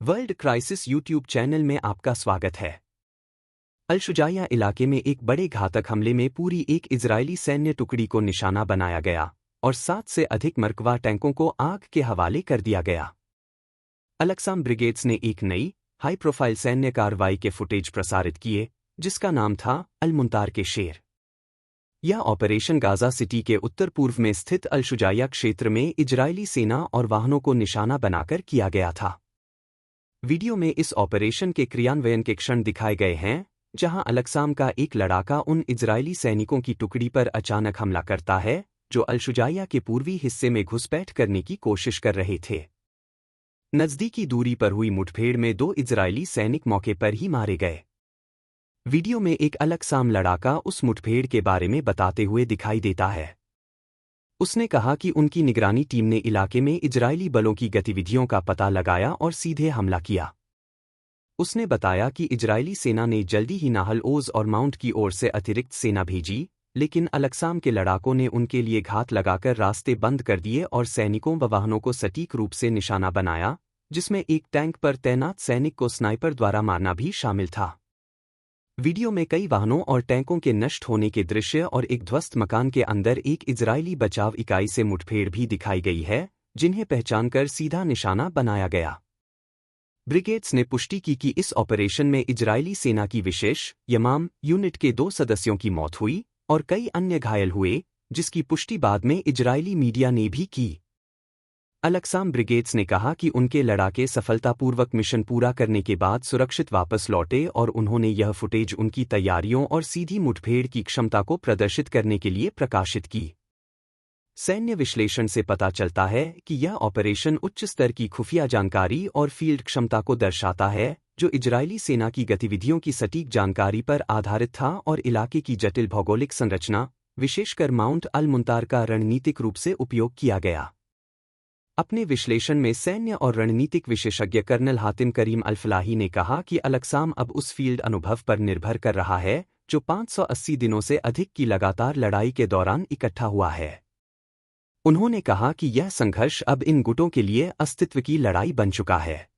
World crisis YouTube channel में आपका स्वागत है। अल-शुजाया इलाके में एक बड़े घातक हमले में पूरी एक इजरायली सैन्य टुकड़ी को निशाना बनाया गया और 7 से अधिक मरकवा टैंकों को आग के हवाले कर दिया गया। अल-अक्साम ब्रिगेड्स ने एक नई, हाई प्रोफाइल सैन्य कार्रवाई के फुटेज प्रसारित किए, जिसका नाम था अल-मुंतार के शेर। यह ऑपरेशन गाजा सिटी के उत्तर पूर्व में स्थित अल-शुजाया क्षेत्र में इजरायली सेना और वाहनों को निशाना बनाकर किया गया था। वीडियो में इस ऑपरेशन के क्रियान्वयन के क्षण दिखाए गए हैं, जहां अल-अक्साम का एक लड़ाका उन इजरायली सैनिकों की टुकड़ी पर अचानक हमला करता है जो अल-शुजाया के पूर्वी हिस्से में घुसपैठ करने की कोशिश कर रहे थे। नज़दीकी दूरी पर हुई मुठभेड़ में 2 इजरायली सैनिक मौके पर ही मारे गए। वीडियो में एक अल-अक्साम लड़ाका उस मुठभेड़ के बारे में बताते हुए दिखाई देता है। उसने कहा कि उनकी निगरानी टीम ने इलाके में इजरायली बलों की गतिविधियों का पता लगाया और सीधे हमला किया। उसने बताया कि इजरायली सेना ने जल्दी ही नाहल ओज और माउंट की ओर से अतिरिक्त सेना भेजी, लेकिन अल-अक्साम के लड़ाकों ने उनके लिए घात लगाकर रास्ते बंद कर दिए और सैनिकों व वाहनों को सटीक रूप से निशाना बनाया, जिसमें एक टैंक पर तैनात सैनिक को स्नाइपर द्वारा मारना भी शामिल था। वीडियो में कई वाहनों और टैंकों के नष्ट होने के दृश्य और एक ध्वस्त मकान के अंदर एक इजरायली बचाव इकाई से मुठभेड़ भी दिखाई गई है, जिन्हें पहचानकर सीधा निशाना बनाया गया। ब्रिगेड्स ने पुष्टि की कि इस ऑपरेशन में इजरायली सेना की विशेष यमाम यूनिट के 2 सदस्यों की मौत हुई और कई अन्य घायल हुए, जिसकी पुष्टि बाद में इजरायली मीडिया ने भी की। अल-अक्साम ब्रिगेड्स ने कहा कि उनके लड़ाके सफलतापूर्वक मिशन पूरा करने के बाद सुरक्षित वापस लौटे और उन्होंने यह फुटेज उनकी तैयारियों और सीधी मुठभेड़ की क्षमता को प्रदर्शित करने के लिए प्रकाशित की। सैन्य विश्लेषण से पता चलता है कि यह ऑपरेशन उच्च स्तर की खुफिया जानकारी और फील्ड क्षमता को दर्शाता है, जो इजरायली सेना की गतिविधियों की सटीक जानकारी पर आधारित था और इलाके की जटिल भौगोलिक संरचना, विशेषकर माउंट अल-मुंतार का रणनीतिक रूप से उपयोग किया गया। अपने विश्लेषण में सैन्य और रणनीतिक विशेषज्ञ कर्नल हातिम करीम अल-फलाही ने कहा कि अल-अक्साम अब उस फील्ड अनुभव पर निर्भर कर रहा है जो 580 दिनों से अधिक की लगातार लड़ाई के दौरान इकट्ठा हुआ है। उन्होंने कहा कि यह संघर्ष अब इन गुटों के लिए अस्तित्व की लड़ाई बन चुका है।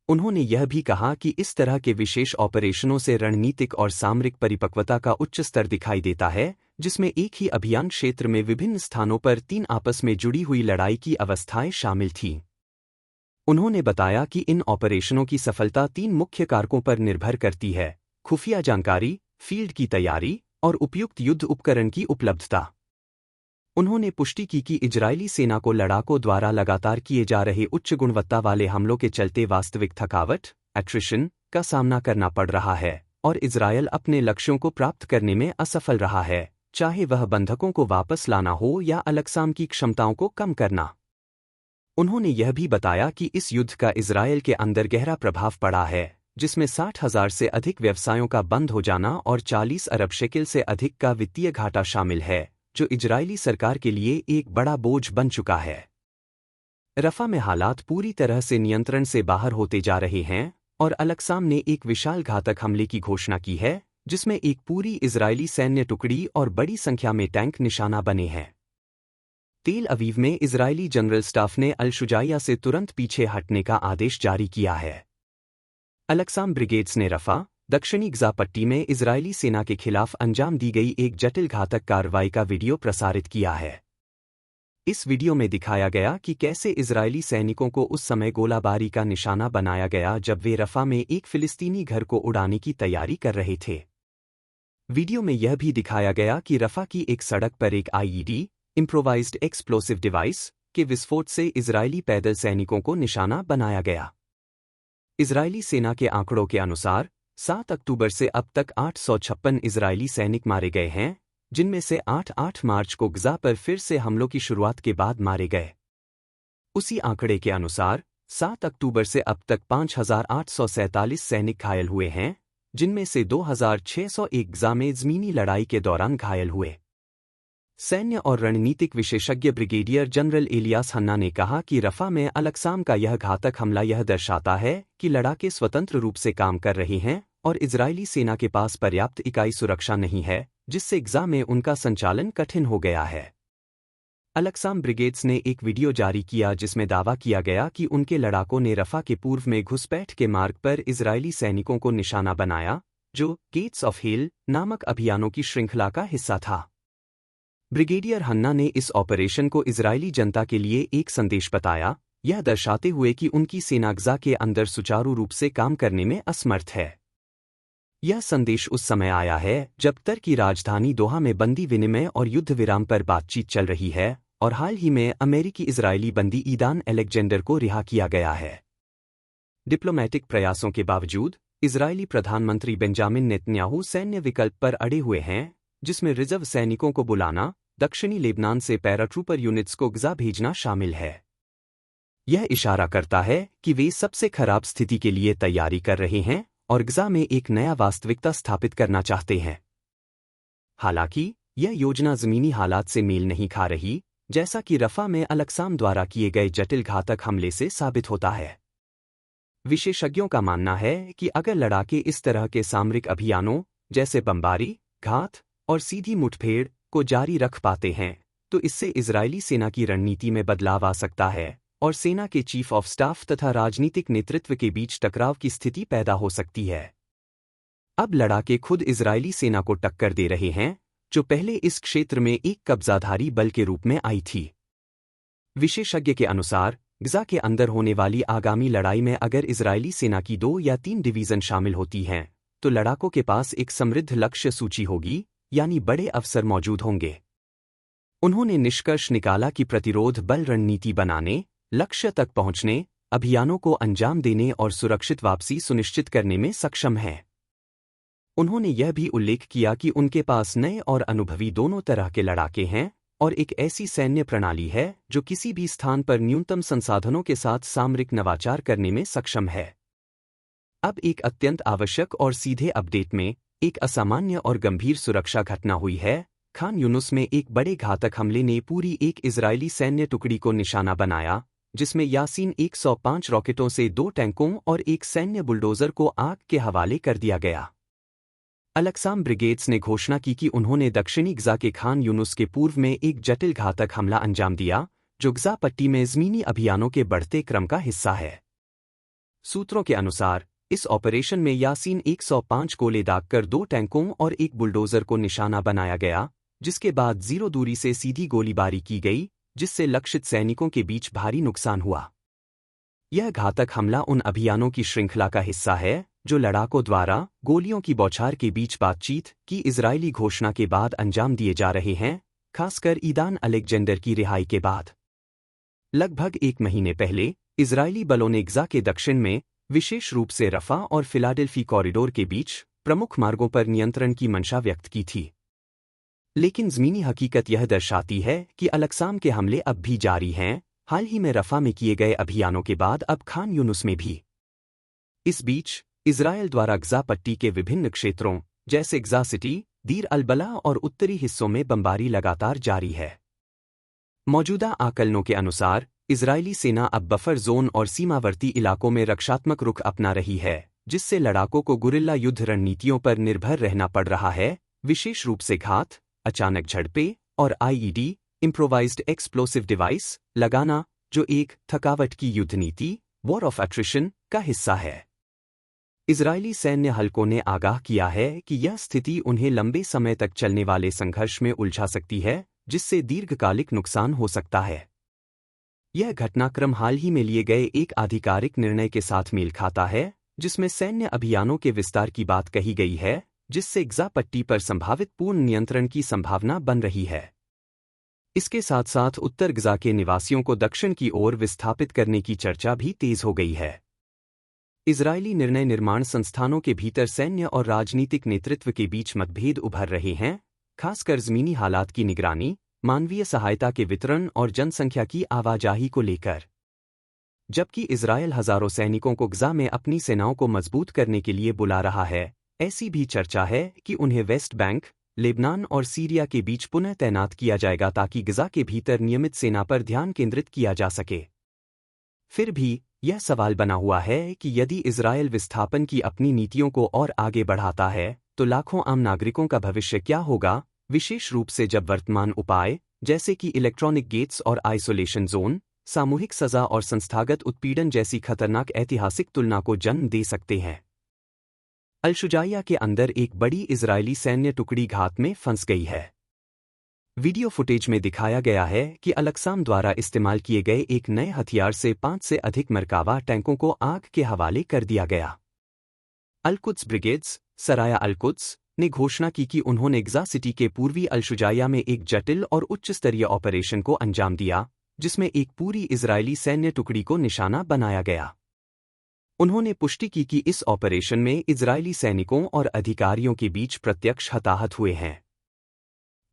उन्होंने यह भी कहा कि इस तरह के विशेष ऑपरेशनों से रणनीतिक और सामरिक परिपक्वता का उच्च स्तर दिखाई देता है, जिसमें एक ही अभियान क्षेत्र में विभिन्न स्थानों पर 3 आपस में जुड़ी हुई लड़ाई की अवस्थाएं शामिल थीं। उन्होंने बताया कि इन ऑपरेशनों की सफलता 3 मुख्य कारकों पर निर्भर करती है: खुफिया जानकारी, फील्ड की तैयारी और उपयुक्त युद्ध उपकरण की उपलब्धता। उन्होंने पुष्टि की कि इजरायली सेना को लड़ाकों द्वारा लगातार किए जा रहे उच्च गुणवत्ता वाले हमलों के चलते वास्तविक थकावट, एट्रिशन, का सामना करना पड़ रहा है और इजरायल अपने लक्ष्यों को प्राप्त करने में असफल रहा है, चाहे वह बंधकों को वापस लाना हो या अल-अक्साम की क्षमताओं को कम करना। उन्होंने यह भी बताया कि इस युद्ध का इजरायल के अंदर गहरा प्रभाव पड़ा है, जिसमें 60,000 से अधिक व्यवसायों का बंद हो जाना और 40 अरब शेकिल से अधिक का वित्तीय घाटा शामिल है, जो इजरायली सरकार के लिए एक बड़ा बोझ बन चुका है। रफा में हालात पूरी तरह से नियंत्रण से बाहर होते जा रहे हैं और अल-अक्साम ने एक विशाल घातक हमले की घोषणा की है, जिसमें एक पूरी इजरायली सैन्य टुकड़ी और बड़ी संख्या में टैंक निशाना बने हैं। तेल अवीव में इजरायली जनरल स्टाफ ने अल-शुजाया से तुरंत पीछे हटने का आदेश जारी किया है। अल-अक्साम ब्रिगेड्स ने रफा, दक्षिणी गजा पट्टी में इजरायली सेना के खिलाफ अंजाम दी गई एक जटिल घातक कार्रवाई का वीडियो प्रसारित किया है। इस वीडियो में दिखाया गया कि कैसे इजरायली सैनिकों को उस समय गोलाबारी का निशाना बनाया गया जब वे रफा में एक फिलिस्तीनी घर को उड़ाने की तैयारी कर रहे थे। वीडियो में यह भी दिखाया गया कि रफा की एक सड़क पर एक आईईडी, इम्प्रोवाइज्ड एक्सप्लोसिव डिवाइस, के विस्फोट से इजरायली पैदल सैनिकों को निशाना बनाया गया। इजरायली सेना के आंकड़ों के अनुसार 7 अक्टूबर से अब तक 856 इजरायली सैनिक मारे गए हैं, जिनमें से 8 मार्च को गजा पर फिर से हमलों की शुरुआत के बाद मारे गए। उसी आंकड़े के अनुसार 7 अक्टूबर से अब तक 5,847 सैनिक घायल हुए हैं, जिनमें से 2,601 गजा में ज़मीनी लड़ाई के दौरान घायल हुए। सैन्य और रणनीतिक विशेषज्ञ ब्रिगेडियर जनरल इलियास हन्ना ने कहा कि रफा में अल-अक्साम का यह घातक हमला यह दर्शाता है कि लड़ाके स्वतंत्र रूप से काम कर रहे हैं और इजरायली सेना के पास पर्याप्त इकाई सुरक्षा नहीं है, जिससे गजा में उनका संचालन कठिन हो गया है। अल-क़्साम ब्रिगेड्स ने एक वीडियो जारी किया जिसमें दावा किया गया कि उनके लड़ाकों ने रफ़ा के पूर्व में घुसपैठ के मार्ग पर इजरायली सैनिकों को निशाना बनाया, जो गेट्स ऑफ हेल नामक अभियानों की श्रृंखला का हिस्सा था। ब्रिगेडियर हन्ना ने इस ऑपरेशन को इजरायली जनता के लिए एक संदेश बताया, यह दर्शाते हुए कि उनकी सेना गज़ा के अंदर सुचारू रूप से काम करने में असमर्थ है। यह संदेश उस समय आया है जब तर्क की राजधानी दोहा में बंदी विनिमय और युद्ध विराम पर बातचीत चल रही है और हाल ही में अमेरिकी इजरायली बंदी ईदान अलेक्जेंडर को रिहा किया गया है। डिप्लोमैटिक प्रयासों के बावजूद इजरायली प्रधानमंत्री बेंजामिन नेतन्याहू सैन्य विकल्प पर अड़े हुए हैं, जिसमें रिजर्व सैनिकों को बुलाना, दक्षिणी लेबनान से पैराट्रूपर यूनिट्स को गज़ा भेजना शामिल है। यह इशारा करता है कि वे सबसे खराब स्थिति के लिए तैयारी कर रहे हैं और गज़ा में एक नया वास्तविकता स्थापित करना चाहते हैं। हालांकि यह योजना ज़मीनी हालात से मेल नहीं खा रही, जैसा कि रफ़ा में अल-क़्साम द्वारा किए गए जटिल घातक हमले से साबित होता है। विशेषज्ञों का मानना है कि अगर लड़ाके इस तरह के सामरिक अभियानों जैसे बमबारी, घात और सीधी मुठभेड़ को जारी रख पाते हैं, तो इससे इजरायली सेना की रणनीति में बदलाव आ सकता है और सेना के चीफ ऑफ स्टाफ तथा राजनीतिक नेतृत्व के बीच टकराव की स्थिति पैदा हो सकती है। अब लड़ाके खुद इजरायली सेना को टक्कर दे रहे हैं, जो पहले इस क्षेत्र में एक कब्जाधारी बल के रूप में आई थी। विशेषज्ञ के अनुसार गज़ा के अंदर होने वाली आगामी लड़ाई में अगर इजरायली सेना की 2 या 3 डिवीज़न शामिल होती हैं, तो लड़ाकों के पास एक समृद्ध लक्ष्य सूची होगी, यानी बड़े अवसर मौजूद होंगे। उन्होंने निष्कर्ष निकाला कि प्रतिरोध बल रणनीति बनाने, लक्ष्य तक पहुंचने, अभियानों को अंजाम देने और सुरक्षित वापसी सुनिश्चित करने में सक्षम है। उन्होंने यह भी उल्लेख किया कि उनके पास नए और अनुभवी दोनों तरह के लड़ाके हैं और एक ऐसी सैन्य प्रणाली है जो किसी भी स्थान पर न्यूनतम संसाधनों के साथ सामरिक नवाचार करने में सक्षम है। अब एक अत्यंत आवश्यक और सीधे अपडेट में एक असामान्य और गंभीर सुरक्षा घटना हुई है। खान यूनुस में एक बड़े घातक हमले ने पूरी एक इजरायली सैन्य टुकड़ी को निशाना बनाया, जिसमें यासीन 105 रॉकेटों से 2 टैंकों और एक सैन्य बुलडोजर को आग के हवाले कर दिया गया। अल-क़्साम ब्रिगेड्स ने घोषणा की कि उन्होंने दक्षिणी गज़ा के खान यूनुस के पूर्व में एक जटिल घातक हमला अंजाम दिया, जो गज़ा पट्टी में ज़मीनी अभियानों के बढ़ते क्रम का हिस्सा है। सूत्रों के अनुसार इस ऑपरेशन में यासीन 105 गोले दागकर 2 टैंकों और एक बुलडोजर को निशाना बनाया गया, जिसके बाद 0 दूरी से सीधी गोलीबारी की गई, जिससे लक्षित सैनिकों के बीच भारी नुकसान हुआ। यह घातक हमला उन अभियानों की श्रृंखला का हिस्सा है जो लड़ाकों द्वारा गोलियों की बौछार के बीच बातचीत की इजरायली घोषणा के बाद अंजाम दिए जा रहे हैं, खासकर ईदान अलेक्जेंडर की रिहाई के बाद। लगभग 1 महीने पहले इजरायली बलों ने गज़ा के दक्षिण में, विशेष रूप से रफ़ा और फिलाडेल्फी कॉरिडोर के बीच प्रमुख मार्गों पर नियंत्रण की मंशा व्यक्त की थी। लेकिन ज़मीनी हकीकत यह दर्शाती है कि अल-क़्साम के हमले अब भी जारी हैं, हाल ही में रफ़ा में किए गए अभियानों के बाद अब खान यूनुस में भी। इस बीच इजरायल द्वारा गज़ा पट्टी के विभिन्न क्षेत्रों जैसे गज़ा सिटी, दीर अल-बला और उत्तरी हिस्सों में बमबारी लगातार जारी है। मौजूदा आकलनों के अनुसार इजरायली सेना अब बफर जोन और सीमावर्ती इलाकों में रक्षात्मक रुख अपना रही है, जिससे लड़ाकों को गुरिल्ला युद्ध रणनीतियों पर निर्भर रहना पड़ रहा है, विशेष रूप से घात, अचानक झड़पें और आईईडी इम्प्रोवाइज्ड एक्सप्लोसिव डिवाइस लगाना, जो एक थकावट की युद्ध नीति वॉर ऑफ एट्रिशन का हिस्सा है। इजरायली सैन्य हलकों ने आगाह किया है कि यह स्थिति उन्हें लंबे समय तक चलने वाले संघर्ष में उलझा सकती है, जिससे दीर्घकालिक नुकसान हो सकता है। यह घटनाक्रम हाल ही में लिए गए एक आधिकारिक निर्णय के साथ मेल खाता है, जिसमें सैन्य अभियानों के विस्तार की बात कही गई है, जिससे गज़ा पट्टी पर संभावित पूर्ण नियंत्रण की संभावना बन रही है। इसके साथ साथ उत्तर गज़ा के निवासियों को दक्षिण की ओर विस्थापित करने की चर्चा भी तेज हो गई है। इजरायली निर्णय निर्माण संस्थानों के भीतर सैन्य और राजनीतिक नेतृत्व के बीच मतभेद उभर रहे हैं, खासकर ज़मीनी हालात की निगरानी, मानवीय सहायता के वितरण और जनसंख्या की आवाजाही को लेकर। जबकि इजरायल हजारों सैनिकों को गज़ा में अपनी सेनाओं को मजबूत करने के लिए बुला रहा है, ऐसी भी चर्चा है कि उन्हें वेस्ट बैंक, लेबनान और सीरिया के बीच पुनः तैनात किया जाएगा ताकि गज़ा के भीतर नियमित सेना पर ध्यान केंद्रित किया जा सके। फिर भी यह सवाल बना हुआ है कि यदि इजरायल विस्थापन की अपनी नीतियों को और आगे बढ़ाता है, तो लाखों आम नागरिकों का भविष्य क्या होगा, विशेष रूप से जब वर्तमान उपाय जैसे कि इलेक्ट्रॉनिक गेट्स और आइसोलेशन जोन, सामूहिक सजा और संस्थागत उत्पीड़न जैसी खतरनाक ऐतिहासिक तुलना को जन्म दे सकते हैं। अल-शुजाइया के अंदर एक बड़ी इजरायली सैन्य टुकड़ी घात में फंस गई है। वीडियो फुटेज में दिखाया गया है कि अल-अक़साम द्वारा इस्तेमाल किए गए एक नए हथियार से 5 से अधिक मरकावा टैंकों को आग के हवाले कर दिया गया। अल-कुद्स ब्रिगेड्स, सराया अल-कुद्स, ने घोषणा की कि उन्होंने गज़ा सिटी के पूर्वी अल-शुजाइया में एक जटिल और उच्च स्तरीय ऑपरेशन को अंजाम दिया, जिसमें एक पूरी इजरायली सैन्य टुकड़ी को निशाना बनाया गया। उन्होंने पुष्टि की कि इस ऑपरेशन में इजरायली सैनिकों और अधिकारियों के बीच प्रत्यक्ष हताहत हुए हैं।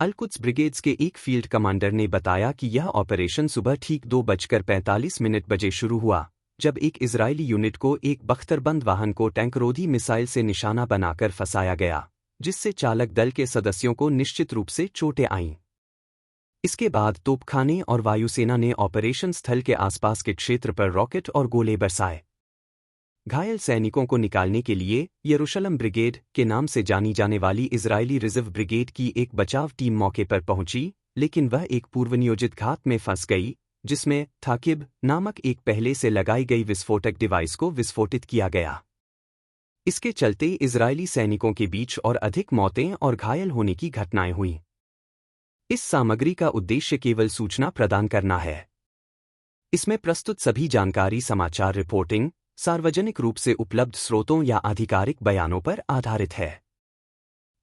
अल-कुद्स ब्रिगेड्स के एक फील्ड कमांडर ने बताया कि यह ऑपरेशन सुबह ठीक 2:45 बजे शुरू हुआ, जब एक इजरायली यूनिट को एक बख्तरबंद वाहन को टैंकरोधी मिसाइल से निशाना बनाकर फंसाया गया, जिससे चालक दल के सदस्यों को निश्चित रूप से चोटें आईं। इसके बाद तोपखाने और वायुसेना ने ऑपरेशन स्थल के आसपास के क्षेत्र पर रॉकेट और गोले बरसाए। घायल सैनिकों को निकालने के लिए यरूशलम ब्रिगेड के नाम से जानी जाने वाली इजरायली रिजर्व ब्रिगेड की एक बचाव टीम मौके पर पहुंची, लेकिन वह एक पूर्वनियोजित घात में फंस गई, जिसमें थाकिब नामक एक पहले से लगाई गई विस्फोटक डिवाइस को विस्फोटित किया गया। इसके चलते इजरायली सैनिकों के बीच और अधिक मौतें और घायल होने की घटनाएं हुईं। इस सामग्री का उद्देश्य केवल सूचना प्रदान करना है। इसमें प्रस्तुत सभी जानकारी समाचार रिपोर्टिंग, सार्वजनिक रूप से उपलब्ध स्रोतों या आधिकारिक बयानों पर आधारित है।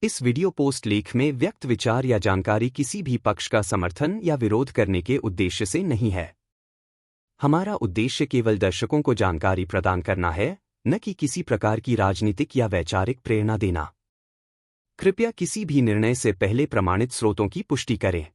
इस वीडियो पोस्ट लेख में व्यक्त विचार या जानकारी किसी भी पक्ष का समर्थन या विरोध करने के उद्देश्य से नहीं है। हमारा उद्देश्य केवल दर्शकों को जानकारी प्रदान करना है, न कि किसी प्रकार की राजनीतिक या वैचारिक प्रेरणा देना। कृपया किसी भी निर्णय से पहले प्रमाणित स्रोतों की पुष्टि करें।